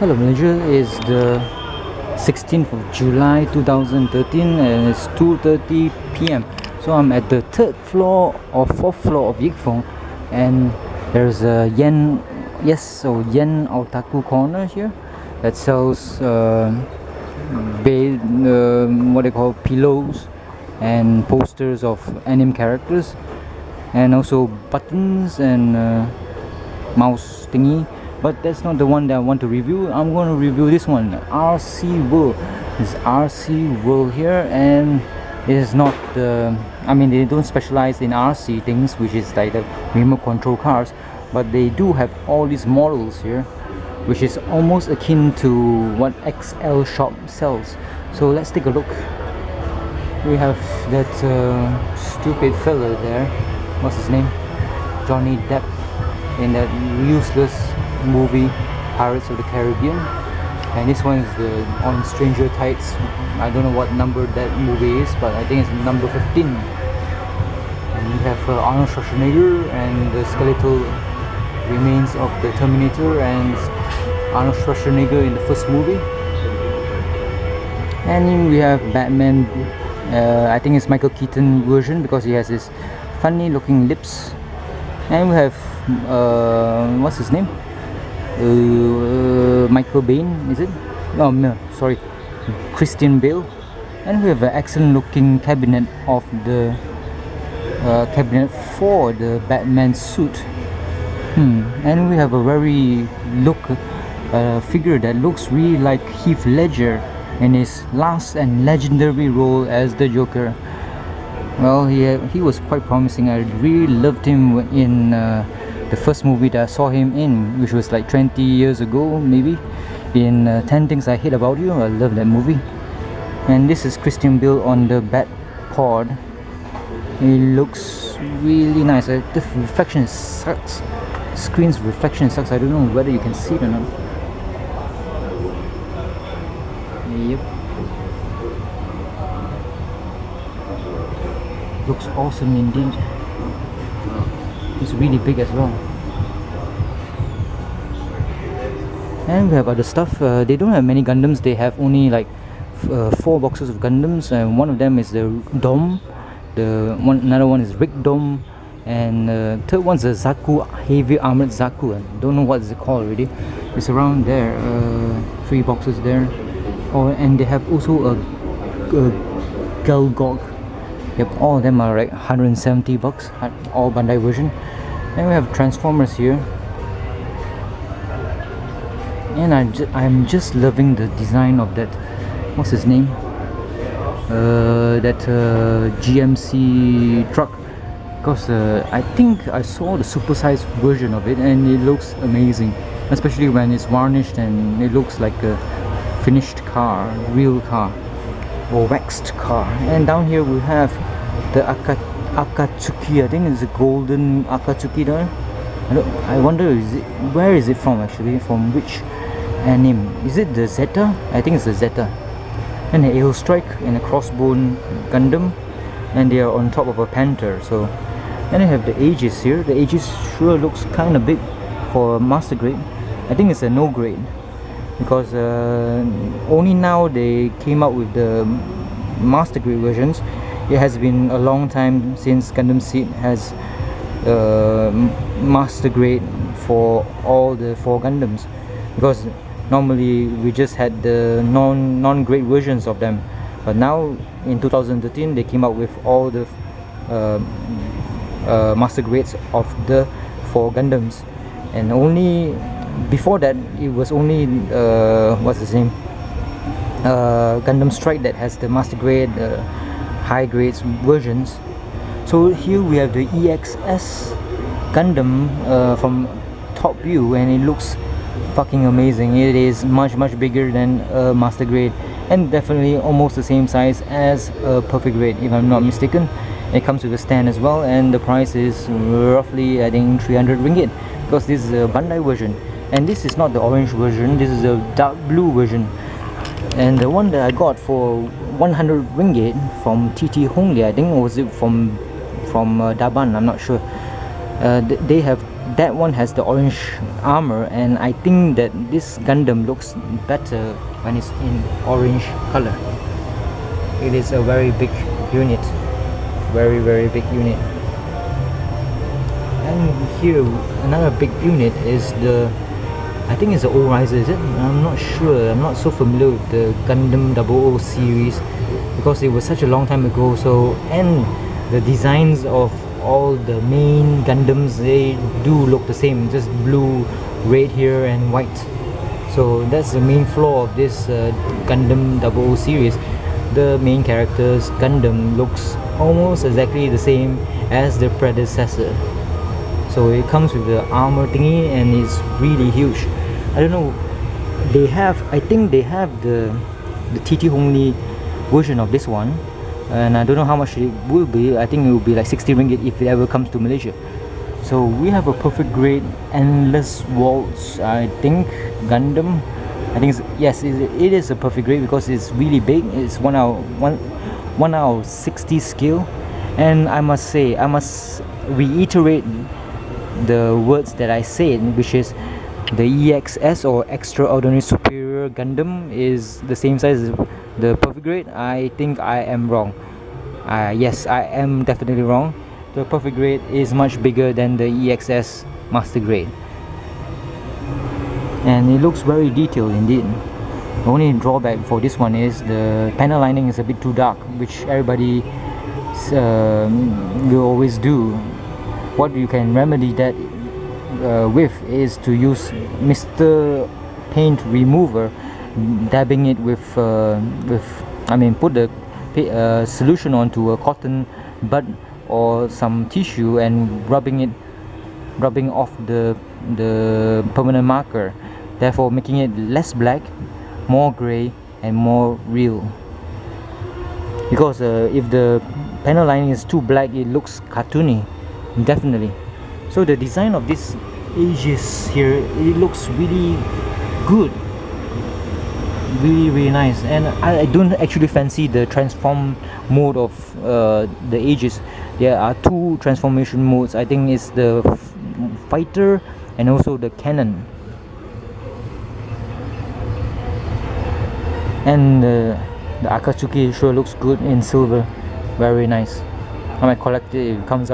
Hello Malaysia, is the 16th of July 2013 and it's 2:30 p.m. So I'm at the third floor or fourth floor of Yik Foong, and there's a Yen Otaku corner here that sells what they call pillows and posters of anime characters, and also buttons and mouse thingy. But that's not the one that I want to review. I'm going to review this one, RC World. This RC World here, and it is not the, I mean, they don't specialize in RC things, which is like the remote control cars, but they do have all these models here, which is almost akin to what XL Shop sells. So let's take a look. We have that stupid fella there, what's his name, Johnny Depp, in that useless movie Pirates of the Caribbean, and this one is the on Stranger Tides. I don't know what number that movie is, but I think it's number 15. And we have Arnold Schwarzenegger and the skeletal remains of the Terminator and Arnold Schwarzenegger in the first movie. And we have Batman, I think it's Michael Keaton version because he has this funny looking lips. And we have what's his name, Michael Bain, is it? No, sorry, Christian Bale. And we have an excellent looking cabinet of the cabinet for the Batman suit. And we have a very figure that looks really like Heath Ledger in his last and legendary role as the Joker. Well, he was quite promising. I really loved him in the first movie that I saw him in, which was like 20 years ago maybe, in 10 Things I Hate About You. I love that movie. And this is Christian Bale on the bat pod. It looks really nice. The reflection sucks. Screen's reflection sucks. I don't know whether you can see it or not. Yep. Looks awesome indeed. It's really big as well. And we have other stuff. They don't have many Gundams. They have only like 4 boxes of Gundams, and one of them is the Dom. Another one is Rick Dom, and third one's a Zaku, heavy armored Zaku. I don't know what it's called already. It's around there. 3 boxes there. Oh, and they have also a Galgog. Yep, all of them are like 170 bucks, all Bandai version. And we have Transformers here. And I'm just loving the design of that, what's his name? That GMC truck. Because I think I saw the supersized version of it and it looks amazing. Especially when it's varnished and it looks like a finished car, real car, or waxed car. And down here we have the Akatsuki. I think it's a golden Akatsuki there. I wonder, where is it from actually? From which anime? Is it the Zeta? I think it's the Zeta. And the Aerostrike and a Crossbone Gundam, and they are on top of a Panther. So, and they have the Aegis here. The Aegis sure looks kind of big for master grade. I think it's a no grade, because only now they came out with the master grade versions. It has been a long time since Gundam Seed has master grade for all the 4 Gundams, because normally we just had the non-grade versions of them. But now in 2013 they came out with all the master grades of the 4 Gundams, and only before that it was only what's his name, Gundam Strike that has the master grade, high grades versions. So here we have the EXS Gundam from top view, and it looks fucking amazing. It is much bigger than a master grade, and definitely almost the same size as a perfect grade, if I'm not mistaken. It comes with a stand as well, and the price is roughly, I think, 300 ringgit, because this is a Bandai version. And this is not the orange version, this is a dark blue version. And the one that I got for 100 ringgit from TT Hongli, I think, or was it from Daban, I'm not sure. They have that one has the orange armor, and I think that this Gundam looks better when it's in orange color. It is a very big unit, very big unit. And here another big unit is the, I think it's the Old Riser, is it? I'm not sure. I'm not so familiar with the Gundam 00 series because it was such a long time ago. So, and the designs of all the main Gundams, they do look the same, just blue, red here and white. So that's the main flaw of this Gundam 00 series. The main character's Gundam looks almost exactly the same as the predecessor. So it comes with the armor thingy and it's really huge. I don't know, they have, I think they have the TT Hongli version of this one, and I don't know how much it will be. I think it will be like 60 ringgit if it ever comes to Malaysia. So we have a perfect grade Endless Waltz, I think, Gundam. I think yes, it is a perfect grade because it's really big. It's 1 out of 60 scale, and I must say, I must reiterate the words that I said, which is the EXS or Extraordinary Superior Gundam is the same size as the perfect grade. I think I am wrong. Yes, I am definitely wrong. The perfect grade is much bigger than the EXS Master Grade, and it looks very detailed indeed. The only drawback for this one is the panel lining is a bit too dark, which everybody will always do. What you can remedy that with is to use Mr. Paint Remover, dabbing it with I mean, put the solution onto a cotton bud or some tissue and rubbing off the permanent marker, therefore making it less black, more gray and more real. Because if the panel lining is too black, it looks cartoony, definitely. So the design of this Aegis here, it looks really good, really nice. And I don't actually fancy the transform mode of the Aegis. There are two transformation modes. I think it's the fighter and also the cannon. And the Akatsuki sure looks good in silver, very nice. I might collect it if it comes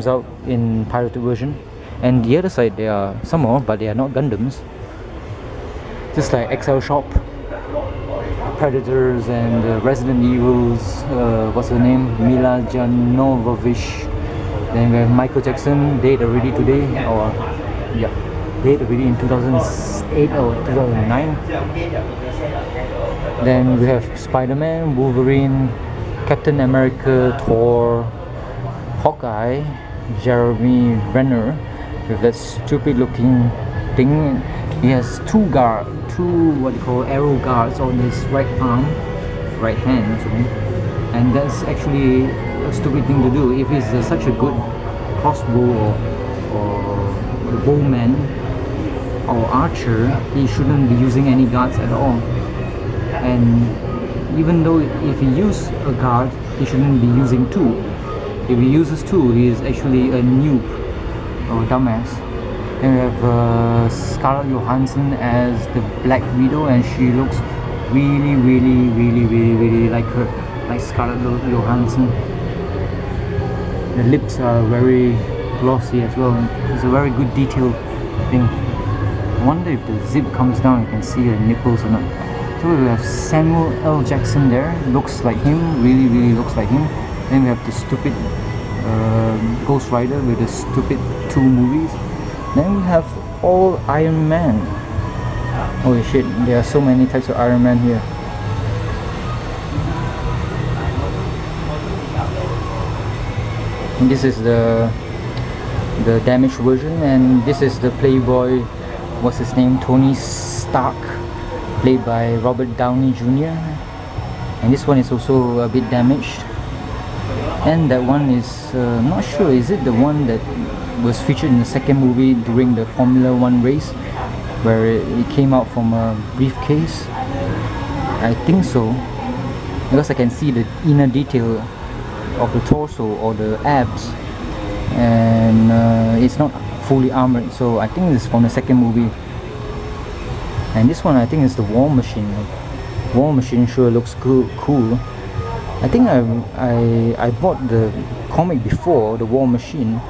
out in pirated version. And the other side, there are some more, but they are not Gundams. Just like XL Shop, Predators, and Resident Evil's, what's her name? Mila Jovovich. Then we have Michael Jackson, dead already today, or yeah, dead already in 2008 or 2009. Then we have Spider-Man, Wolverine, Captain America, Thor, Hawkeye, Jeremy Renner with that stupid looking thing. He has two what you call arrow guards on his right hand, sorry. And that's actually a stupid thing to do. If he's such a good crossbow or bowman or archer, he shouldn't be using any guards at all. And even though if he uses a guard, he shouldn't be using two. If he uses two, he is actually a noob or dumbass. Then we have Scarlett Johansson as the Black Widow, and she looks really like her, like Scarlett Johansson. The lips are very glossy as well. It's a very good detailed thing. I wonder if the zip comes down, you can see the nipples or not. So we have Samuel L. Jackson there, looks like him, really looks like him. Then we have the stupid Ghost Rider with the stupid 2 movies. Then we have all Iron Man. Holy shit, there are so many types of Iron Man here. And this is the damaged version, and this is the Playboy, what's his name, Tony Stark, played by Robert Downey Jr. And this one is also a bit damaged. And that one is not sure, is it the one that was featured in the second movie during the Formula 1 race, where it came out from a briefcase? I think so, because I can see the inner detail of the torso or the abs. and it's not fully armored, so I think it's from the second movie. And this one I think is the War Machine. War Machine sure looks cool. I think I bought the comic before, the War Machine,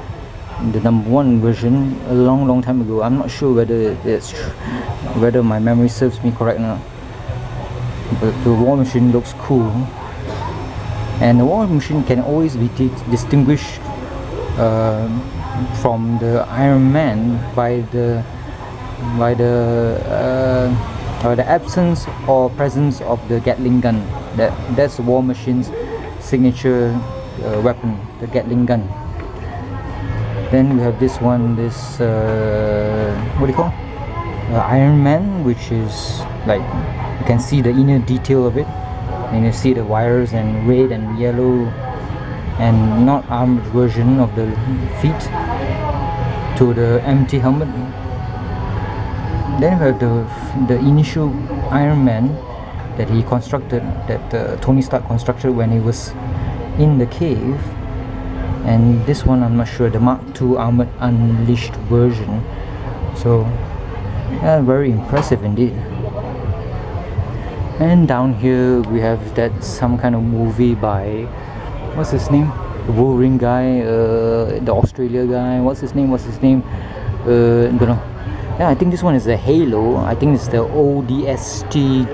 the #1 version, a long time ago. I'm not sure whether my memory serves me correct or not, but the War Machine looks cool. And the War Machine can always be distinguished from the Iron Man by the absence or presence of the Gatling gun. That's the War Machine's signature weapon, the Gatling gun. Then we have this one, what do you call? Iron Man, which is like, you can see the inner detail of it, and you see the wires and red and yellow and not armored version of the feet to the empty helmet. Then we have the initial Iron Man that he constructed, that Tony Stark constructed when he was in the cave. And this one I'm not sure, the Mark II Armored Unleashed version. So yeah, very impressive indeed. And down here we have that some kind of movie by, what's his name, the Wolverine guy, the Australia guy, what's his name, don't know. Yeah, I think this one is a Halo. I think it's the ODST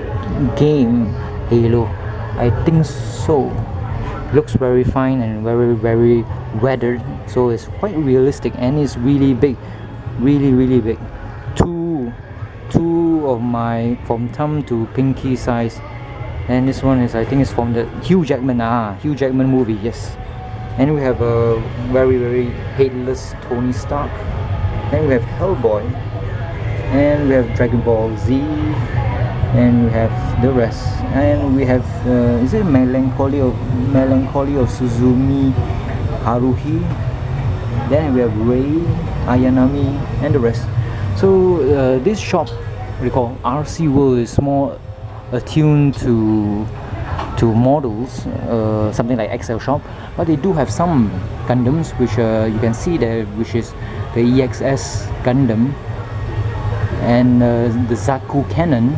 game Halo, I think so. Looks very fine and very weathered, so it's quite realistic, and it's really big, really big. Two of my from thumb to pinky size. And this one is, I think it's from the Hugh Jackman movie, yes. And we have a very headless Tony Stark. Then we have Hellboy, and we have Dragon Ball Z, and we have the rest. And we have is it Melancholy of Suzumi Haruhi. Then we have Rei, Ayanami, and the rest. So this shop, recall RC World, is more attuned to models, something like XL shop, but they do have some Gundams which you can see there, which is the EXS Gundam, and the Zaku Cannon,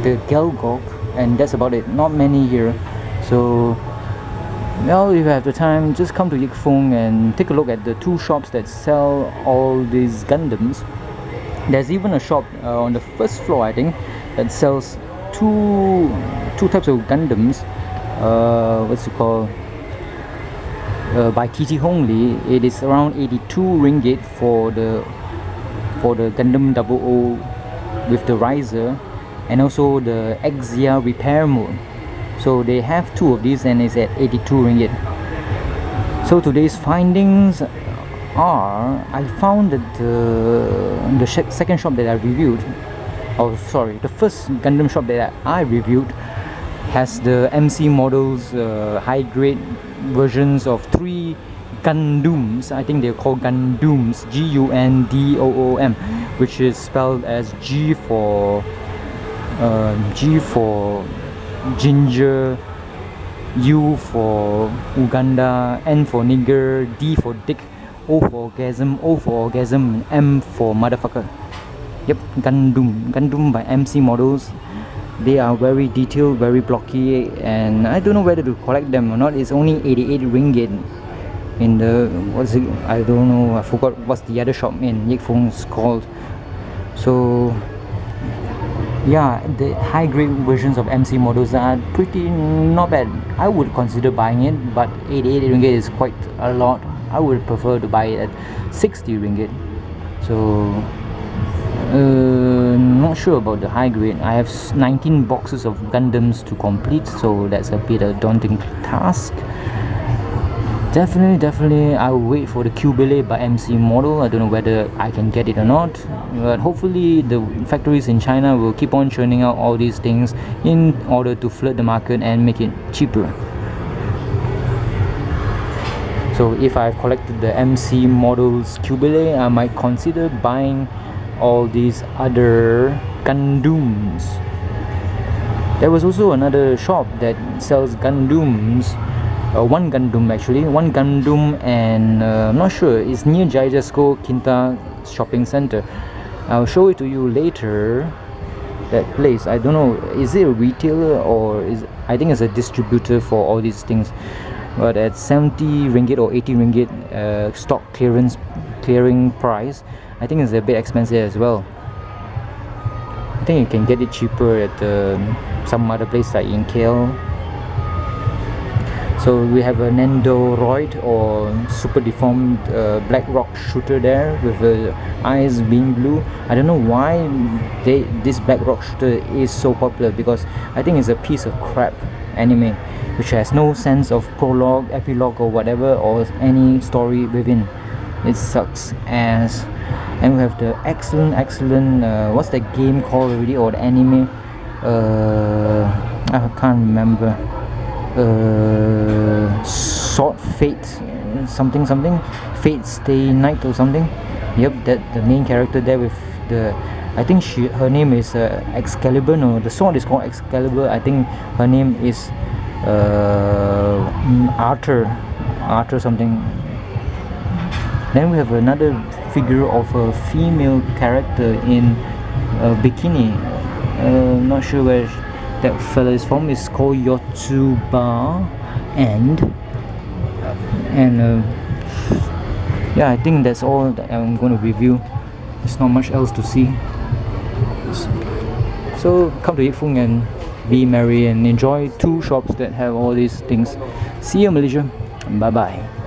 the Gelgok, and that's about it. Not many here. So well, if you have the time, just come to Yik Foong and take a look at the two shops that sell all these Gundams. There's even a shop on the first floor, I think, that sells two types of Gundams. What's it called? By TT Hongli. It is around 82 ringgit for the Gundam 00 with the riser, and also the Exia repair mode. So they have two of these, and it's at 82 ringgit. So today's findings are, I found that the second shop that I reviewed, the first Gundam shop that I reviewed, has the MC models, high grade versions of 3 Gundams. I think they're called Gundams, G-U-N-D-O-O-M, which is spelled as G for ginger, U for Uganda, N for nigger, D for dick, O for orgasm, M for motherfucker. Yep, Gundam by MC models. They are very detailed, very blocky, and I don't know whether to collect them or not. It's only 88 ringgit in the, what's it, I don't know, I forgot what's the other shop in Yik Foong is called. So yeah, the high grade versions of MC models are pretty not bad. I would consider buying it, but 88 ringgit is quite a lot. I would prefer to buy it at 60 ringgit. So not sure about the high grade. I have 19 boxes of Gundams to complete, so that's a bit a daunting task. Definitely I'll wait for the Cubile by MC model. I don't know whether I can get it or not, but hopefully the factories in China will keep on churning out all these things in order to flood the market and make it cheaper. So if I've collected the MC models Cubile, I might consider buying all these other Gundams. There was also another shop that sells Gundams one Gundam actually, one Gundam, and I'm not sure, it's near Jaijasko Kinta shopping center. I'll show it to you later. That place, I don't know, is it a retailer or is, I think it's a distributor for all these things, but at 70 ringgit or 80 ringgit stock clearing price, I think it's a bit expensive as well. I think you can get it cheaper at some other place like in KL. So we have a Nendoroid or super deformed black rock shooter there with the eyes being blue. I don't know why this black rock shooter is so popular, because I think it's a piece of crap anime which has no sense of prologue, epilogue or whatever, or any story within. It sucks ass. And we have the excellent what's the game called already, or the anime, I can't remember. Sword Fate something Fate Stay Night or something. Yep, that the main character there with the, I think her name is Excalibur. No, the sword is called Excalibur. I think her name is Arthur something. Then we have another figure of a female character in a bikini. Not sure where that fella is from. It's called Yotsuba, and yeah, I think that's all that I'm going to review. There's not much else to see. So come to Yik Foong and be merry and enjoy two shops that have all these things. See you, Malaysia. Bye bye.